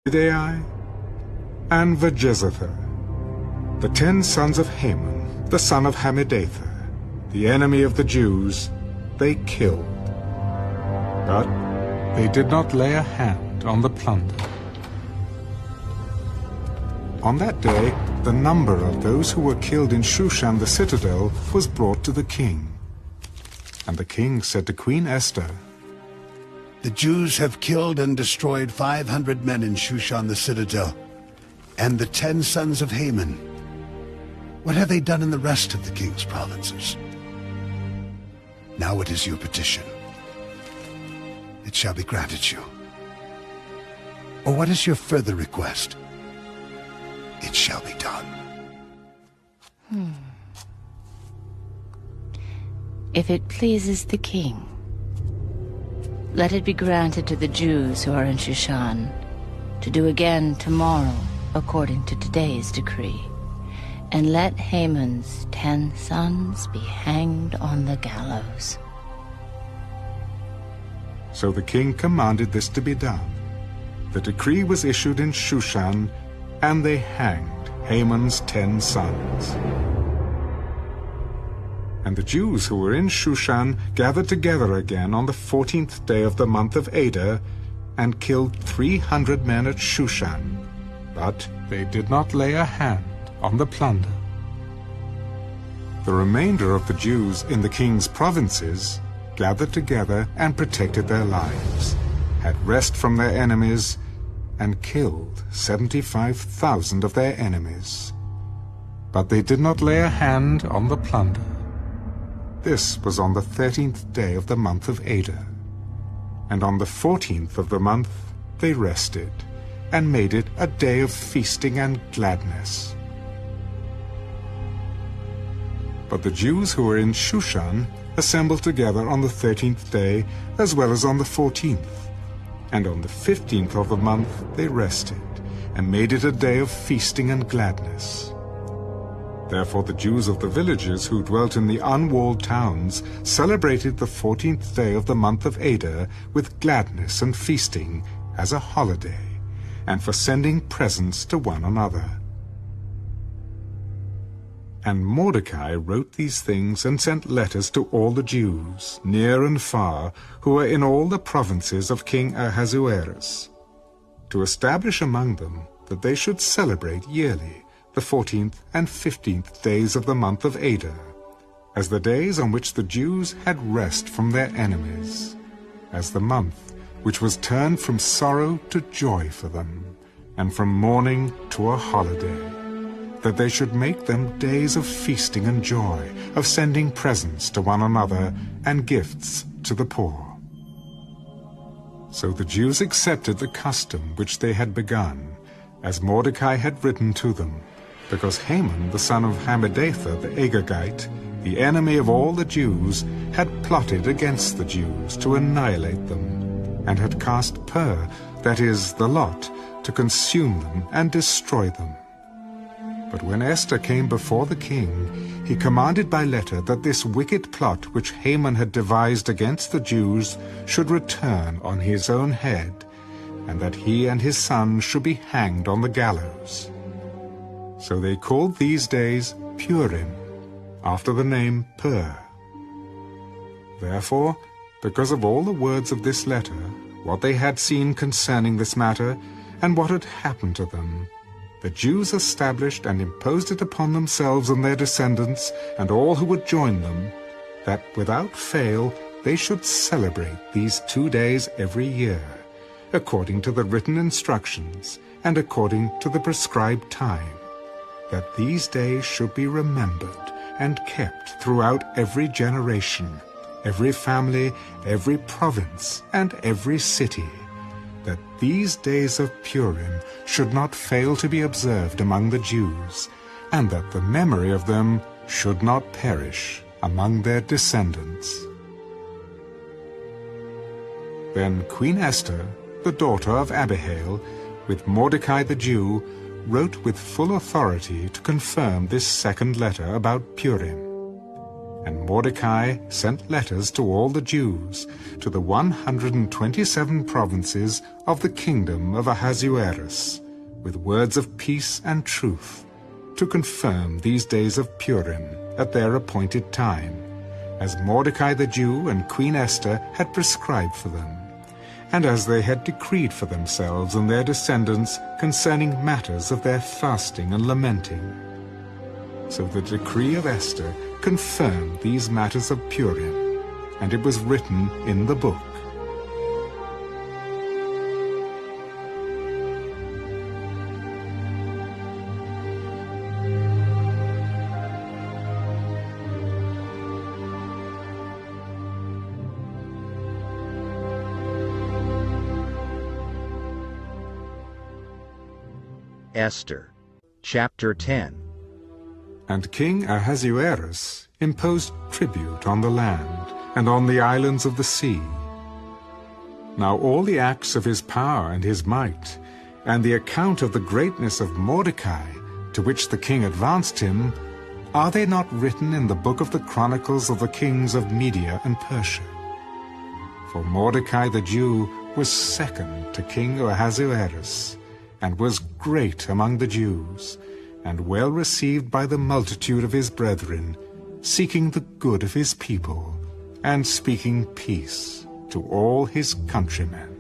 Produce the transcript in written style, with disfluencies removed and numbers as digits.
Mordecai, and Vajezather, the 10 sons of Haman, the son of Hammedatha, the enemy of the Jews, they killed. But they did not lay a hand on the plunder. On that day, the number of those who were killed in Shushan the citadel was brought to the king. And the king said to Queen Esther, "The Jews have killed and destroyed 500 men in Shushan the citadel, and the 10 sons of Haman. What have they done in the rest of the king's provinces? Now what is your petition? It shall be granted you. Or what is your further request? It shall be done." If it pleases the king, let it be granted to the Jews who are in Shushan to do again tomorrow according to today's decree, and let Haman's 10 sons be hanged on the gallows. So the king commanded this to be done. The decree was issued in Shushan, and they hanged Haman's 10 sons. And the Jews who were in Shushan gathered together again on the 14th day of the month of Adar, and killed 300 men at Shushan, but they did not lay a hand on the plunder. The remainder of the Jews in the king's provinces gathered together and protected their lives, had rest from their enemies, and killed 75,000 of their enemies. But they did not lay a hand on the plunder. This was on the 13th day of the month of Adar. And on the 14th of the month they rested, and made it a day of feasting and gladness. But the Jews who were in Shushan assembled together on the 13th day, as well as on the 14th. And on the 15th of the month they rested, and made it a day of feasting and gladness. Therefore the Jews of the villages who dwelt in the unwalled towns celebrated the 14th day of the month of Adar with gladness and feasting as a holiday, and for sending presents to one another. And Mordecai wrote these things and sent letters to all the Jews, near and far, who were in all the provinces of King Ahasuerus, to establish among them that they should celebrate yearly the 14th and 15th days of the month of Adar, as the days on which the Jews had rest from their enemies, as the month which was turned from sorrow to joy for them, and from mourning to a holiday, that they should make them days of feasting and joy, of sending presents to one another and gifts to the poor. So the Jews accepted the custom which they had begun, as Mordecai had written to them, because Haman the son of Hammedatha the Agagite, the enemy of all the Jews, had plotted against the Jews to annihilate them, and had cast Pur, that is, the lot, to consume them and destroy them. But when Esther came before the king, he commanded by letter that this wicked plot which Haman had devised against the Jews should return on his own head, and that he and his son should be hanged on the gallows. So they called these days Purim, after the name Pur. Therefore, because of all the words of this letter, what they had seen concerning this matter, and what had happened to them, the Jews established and imposed it upon themselves and their descendants, and all who would join them, that without fail they should celebrate these 2 days every year, according to the written instructions, and according to the prescribed time, that these days should be remembered and kept throughout every generation, every family, every province, and every city, that these days of Purim should not fail to be observed among the Jews, and that the memory of them should not perish among their descendants. Then Queen Esther, the daughter of Abihail, with Mordecai the Jew, wrote with full authority to confirm this second letter about Purim. And Mordecai sent letters to all the Jews, to the 127 provinces of the kingdom of Ahasuerus, with words of peace and truth, to confirm these days of Purim at their appointed time, as Mordecai the Jew and Queen Esther had prescribed for them, and as they had decreed for themselves and their descendants concerning matters of their fasting and lamenting. So the decree of Esther confirmed these matters of Purim, and it was written in the book. Esther, chapter 10. And King Ahasuerus imposed tribute on the land and on the islands of the sea. Now all the acts of his power and his might, and the account of the greatness of Mordecai, to which the king advanced him, are they not written in the book of the Chronicles of the kings of Media and Persia? For Mordecai the Jew was second to King Ahasuerus, and was great among the Jews, and well received by the multitude of his brethren, seeking the good of his people, and speaking peace to all his countrymen.